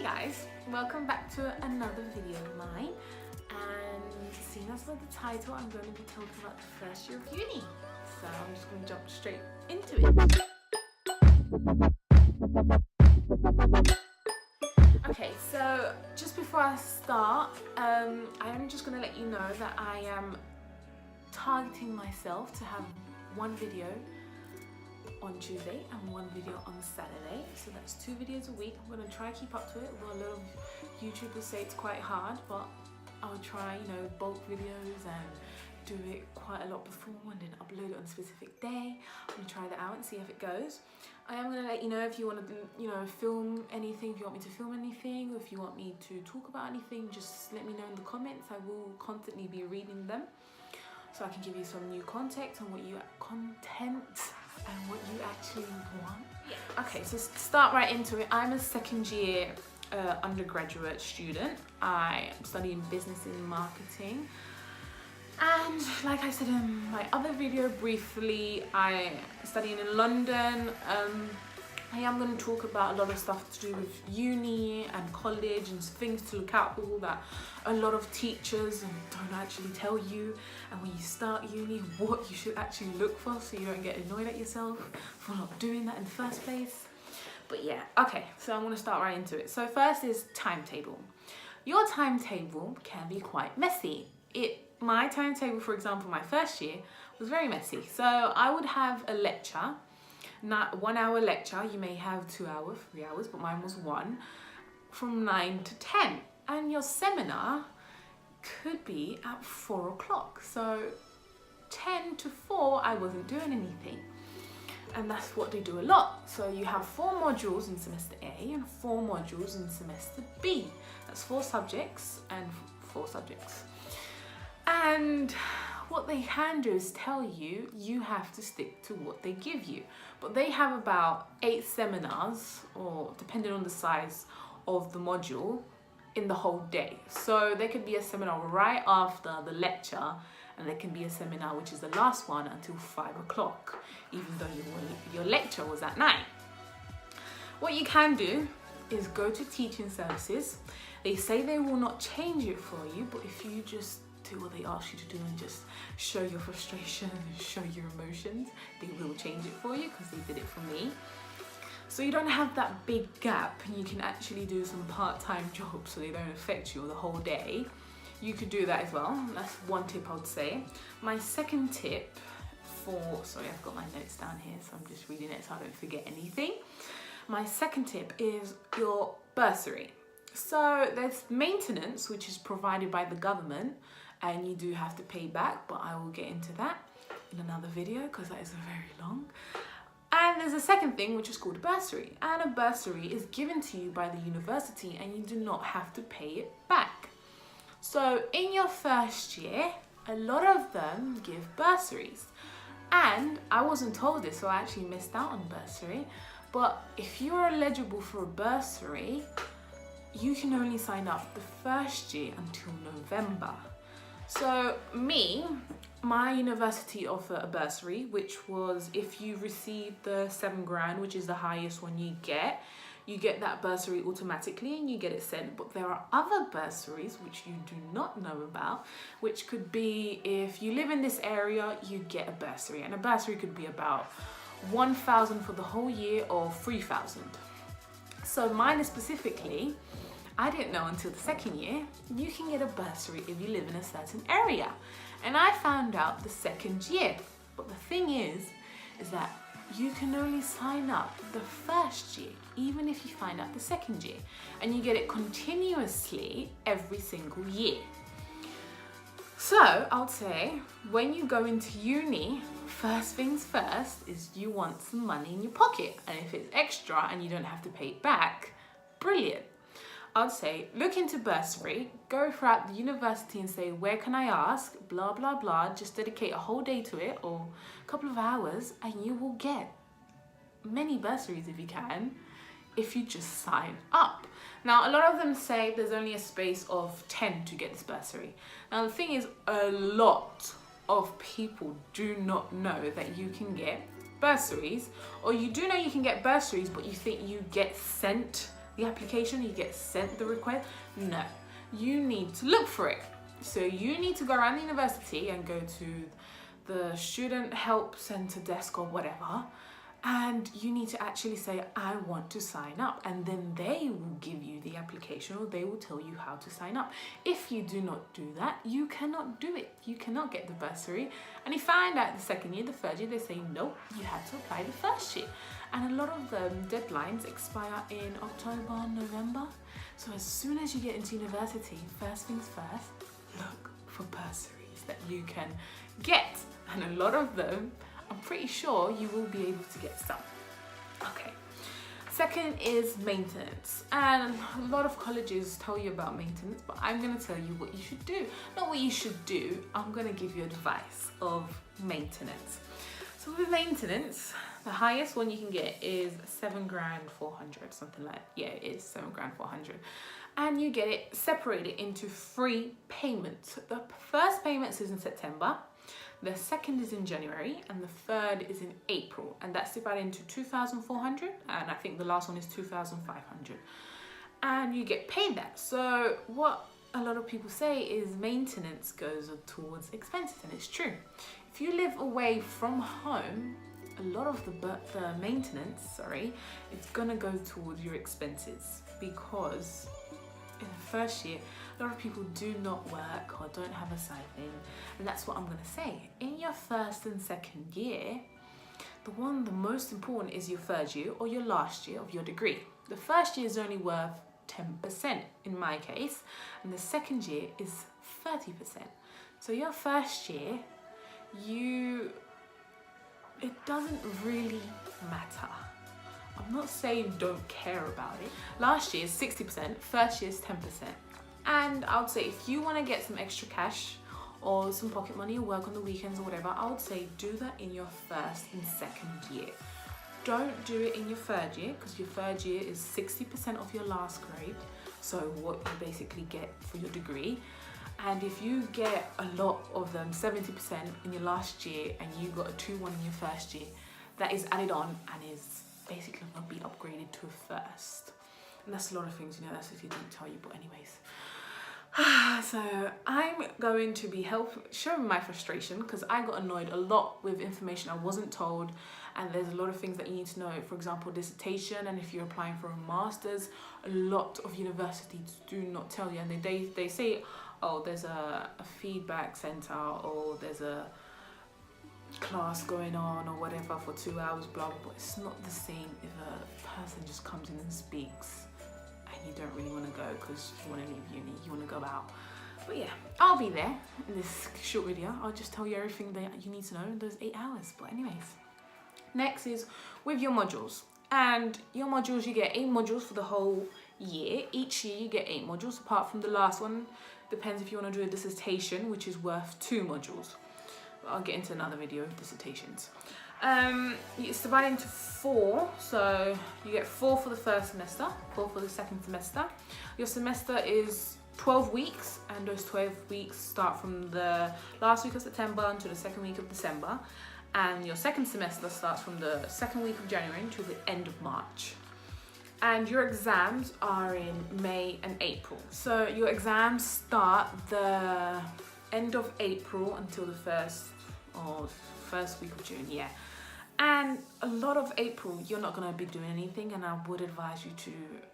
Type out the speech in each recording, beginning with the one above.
guys, welcome back to another video of mine, and seeing as with the title, I'm going to be talking about the first year of uni, so I'm just going to jump straight into it. Okay, so just before I start, I am just going to let you know that I am targeting myself to have one video on Tuesday and one video on Saturday, so that's 2 videos a week. I'm going to try to keep up to it, although a lot of YouTubers say it's quite hard, but I'll try, bulk videos and do it quite a lot before and then upload it on a specific day. I'm going to try that out and see if it goes. I am going to let you know if you want to film anything, if you want me to film anything, or if you want me to talk about anything, just let me know in the comments. I will constantly be reading them, so I can give you some new context and what you actually want. Yeah. Okay, so start right into it. I'm a second year undergraduate student. I am studying business and marketing. And like I said in my other video briefly, I'm studying in London. I am going to talk about a lot of stuff to do with uni and college and things to look out for that a lot of teachers don't actually tell you, and when you start uni, what you should actually look for so you don't get annoyed at yourself for not doing that in the first place. But yeah, okay, so I'm going to start right into it. So first is timetable. Your timetable can be quite messy. My timetable, for example, my first year was very messy. So I would have a lecture, not 1 hour lecture. You may have 2 hours, 3 hours, but mine was 1, from 9 to 10. And your seminar could be at 4 o'clock. So 10 to 4, I wasn't doing anything. And that's what they do a lot. So you have 4 modules in semester A and 4 modules in semester B. That's 4 subjects and 4 subjects. And what they can do is tell you, you have to stick to what they give you. But they have about 8 seminars, or depending on the size of the module, in the whole day. So there could be a seminar right after the lecture, and there can be a seminar which is the last one until 5 o'clock, even though your lecture was at 9. What you can do is go to teaching services. They say they will not change it for you, but if you just do what they ask you to do and just show your frustration and show your emotions, they will change it for you, because they did it for me. So you don't have that big gap, and you can actually do some part-time jobs so they don't affect you the whole day. You could do that as well. That's one tip I would say. My second tip sorry, I've got my notes down here, so I'm just reading it so I don't forget anything. My second tip is your bursary. So there's maintenance, which is provided by the government, and you do have to pay back, but I will get into that in another video because that is very long. And there's a second thing, which is called a bursary, and a bursary is given to you by the university and you do not have to pay it back. So in your first year, a lot of them give bursaries, and I wasn't told this, so I actually missed out on bursary. But if you're eligible for a bursary, you can only sign up the first year until November. So my university offer a bursary, which was, if you receive the 7 grand, which is the highest one you get that bursary automatically and you get it sent. But there are other bursaries which you do not know about, which could be, if you live in this area, you get a bursary, and a bursary could be about 1,000 for the whole year or 3,000. So mine is specifically, I didn't know until the second year, you can get a bursary if you live in a certain area. And I found out the second year. But the thing is that you can only sign up the first year, even if you find out the second year. And you get it continuously every single year. So I would say, when you go into uni, first things first is you want some money in your pocket. And if it's extra and you don't have to pay it back, brilliant. I'd say look into bursary, go throughout the university and say, where can I ask, blah, blah, blah, just dedicate a whole day to it or a couple of hours, and you will get many bursaries if you can, if you just sign up. Now, a lot of them say there's only a space of 10 to get this bursary. Now, the thing is, a lot of people do not know that you can get bursaries, or you do know you can get bursaries, but you think you get sent the application, you get sent the request. No, you need to look for it. So you need to go around the university and go to the student help center desk or whatever, and you need to actually say, I want to sign up, and then they will give you the application, or they will tell you how to sign up. If you do not do that, you cannot do it. You cannot get the bursary. And you find out the second year, the third year, they say, no, you had to apply the first year. And a lot of the deadlines expire in October, November. So as soon as you get into university, first things first, look for bursaries that you can get. And a lot of them, I'm pretty sure you will be able to get some. Okay. Second is maintenance. And a lot of colleges tell you about maintenance, but I'm going to tell you what you should do. Not what you should do, I'm going to give you advice of maintenance. So with maintenance, the highest one you can get is $7,400, something like that. Yeah, it is $7,400. And you get it separated into 3 payments. The first payment is in September, the second is in January, and the third is in April. And that's divided into 2,400, and I think the last one is 2,500. And you get paid that. So what a lot of people say is maintenance goes towards expenses, and it's true. If you live away from home, a lot of the maintenance, it's gonna go towards your expenses, because in the first year, a lot of people do not work or don't have a side thing, and that's what I'm gonna say. In your first and second year, the most important is your third year or your last year of your degree. The first year is only worth 10% in my case, and the second year is 30%. So your first year, it doesn't really matter. I'm not saying don't care about it. Last year is 60%, first year is 10%. And I would say if you want to get some extra cash or some pocket money or work on the weekends or whatever, I would say do that in your first and second year. Don't do it in your third year, because your third year is 60% of your last grade, so what you basically get for your degree. And if you get a lot of them, 70% in your last year, and you got a 2-1 in your first year, that is added on and is basically going to be upgraded to a first. And that's a lot of things, that's if you didn't tell you, but anyways. So I'm going to be showing my frustration, because I got annoyed a lot with information I wasn't told, and there's a lot of things that you need to know. For example, dissertation, and if you're applying for a master's, a lot of universities do not tell you, and they say, oh, there's a feedback center, or there's a class going on or whatever for 2 hours, blah blah blah. It's not the same if a person just comes in and speaks and you don't really want to go because you want to leave uni, you want to go out. But yeah, I'll be there in this short video. I'll just tell you everything that you need to know in those 8 hours. But anyways, next is with your modules. And your modules, you get 8 modules for the whole year. Each year you get 8 modules, apart from the last one. Depends if you want to do a dissertation, which is worth 2 modules. I'll get into another video of dissertations. It's divided into 4, so you get 4 for the first semester, 4 for the second semester. Your semester is 12 weeks, and those 12 weeks start from the last week of September until the second week of December. And your second semester starts from the second week of January until the end of March. And your exams are in May and April. So your exams start the end of April until the first week of June, yeah. And a lot of April, you're not gonna be doing anything, and I would advise you to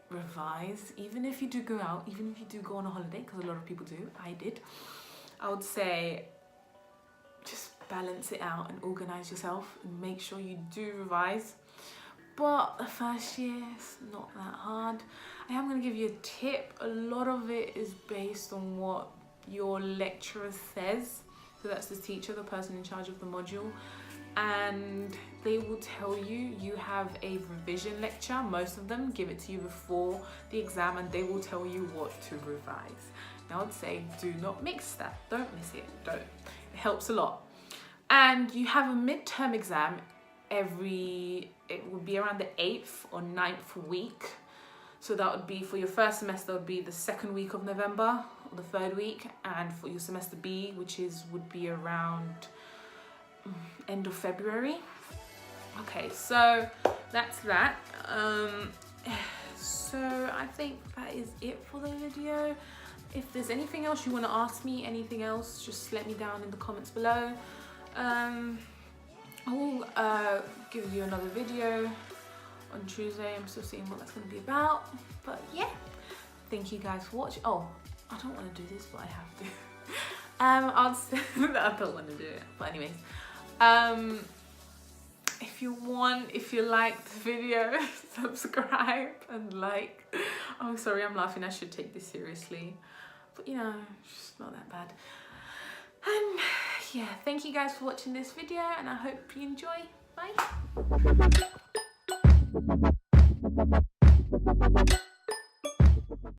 revise, even if you do go out, even if you do go on a holiday, because a lot of people do, I did. I would say just balance it out and organize yourself and make sure you do revise. But the first year is not that hard. I am going to give you a tip. A lot of it is based on what your lecturer says. So that's the teacher, the person in charge of the module. And they will tell you, you have a revision lecture. Most of them give it to you before the exam, and they will tell you what to revise. Now I would say do not mix that. Don't miss it. Don't. It helps a lot. And you have a midterm exam it would be around the 8th or 9th week. So that would be for your first semester, would be the second week of November or the third week, and for your semester B, which would be around end of February. Okay, so that's that. so I think that is it for the video. If there's anything else you want to ask me, anything else, just let me down in the comments below. I will give you another video on Tuesday. I'm still seeing what that's going to be about, but yeah, thank you guys for watching. Oh, I don't want to do this, but I have to. I don't want to do it, but anyways, if you liked the video, subscribe and like. Oh, sorry, I'm laughing. I should take this seriously, but you know, it's not that bad. And yeah, thank you guys for watching this video, and I hope you enjoy. Bye.